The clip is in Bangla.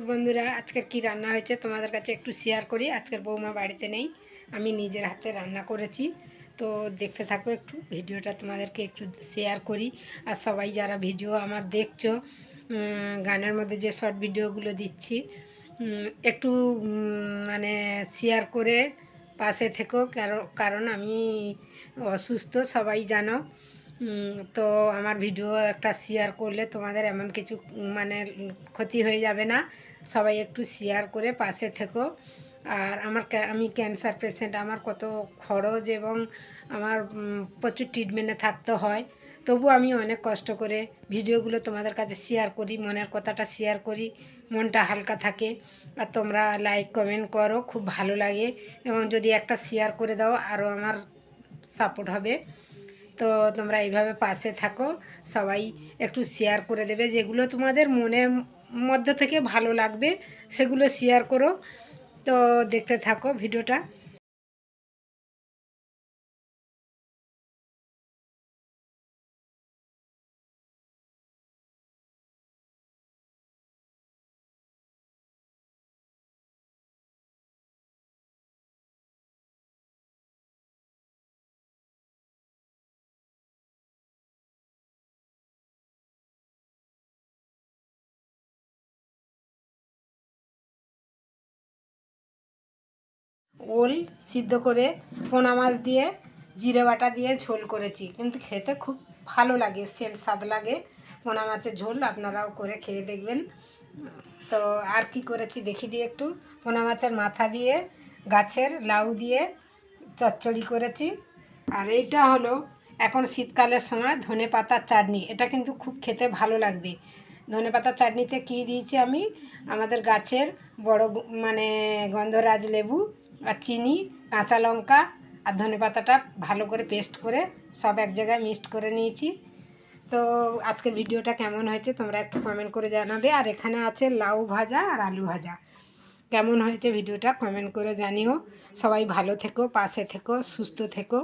বন্ধুরা, আজকের কি রান্না হয়েছে তোমাদের কাছে একটু শেয়ার করি। আজকের বৌমা বাড়িতে নেই, আমি নিজের হাতে রান্না করেছি। তো দেখতে থাকো, একটু ভিডিওটা তোমাদেরকে একটু শেয়ার করি। আর সবাই যারা ভিডিও আমার দেখছো, গানের মধ্যে যে শর্ট ভিডিওগুলো দিচ্ছি, একটু মানে শেয়ার করে পাশে থেকো। কারণ আমি অসুস্থ, সবাই জানো। তো আমার ভিডিও একটা শেয়ার করলে তোমাদের এমন কিছু মানে ক্ষতি হয়ে যাবে না। সবাই একটু শেয়ার করে পাশে থেকো। আর আমি ক্যান্সার পেশেন্ট, আমার কত খরচ এবং আমার প্রচুর ট্রিটমেন্টে থাকতে হয়। তবু আমি অনেক কষ্ট করে ভিডিওগুলো তোমাদের কাছে শেয়ার করি, মনের কথাটা শেয়ার করি, মনটা হালকা থাকে। আর তোমরা লাইক কমেন্ট করো, খুব ভালো লাগে। এবং যদি একটা শেয়ার করে দাও, আরও আমার সাপোর্ট হবে। তো তোমরা এইভাবে পাশে থাকো, সবাই একটু শেয়ার করে দেবে। যেগুলো তোমাদের মনের মধ্যে থেকে ভালো লাগবে সেগুলো শেয়ার করো। তো দেখতে থাকো ভিডিওটা। ওল সিদ্ধ করে পোনা মাছ দিয়ে জিরে বাটা দিয়ে ঝোল করেছি, কিন্তু খেতে খুব ভালো লাগে, স্বাদ লাগে। পোনা মাছের ঝোল আপনারাও করে খেয়ে দেখবেন। তো আর কি করেছি দেখি দিয়ে একটু, পোনা মাছের মাথা দিয়ে গাছের লাউ দিয়ে চচ্চড়ি করেছি। আর এইটা হলো এখন শীতকালের সময় ধনে পাতার চাটনি। এটা কিন্তু খুব খেতে ভালো লাগবে। ধনে পাতার চাটনিতে কী দিয়েছি আমি, আমাদের গাছের বড় মানে গন্ধরাজ লেবু আর চিনি, কাঁচা লঙ্কা আর ধনে পাতাটা ভালো করে পেস্ট করে সব এক জায়গায় মিক্সড করে নিয়েছি। তো আজকের ভিডিওটা কেমন হয়েছে তোমরা একটু কমেন্ট করে জানাবে। আর এখানে আছে লাউ ভাজা আর আলু ভাজা। কেমন হয়েছে ভিডিওটা কমেন্ট করে জানিও। সবাই ভালো থেকো, পাশে থেকো, সুস্থ থেকো।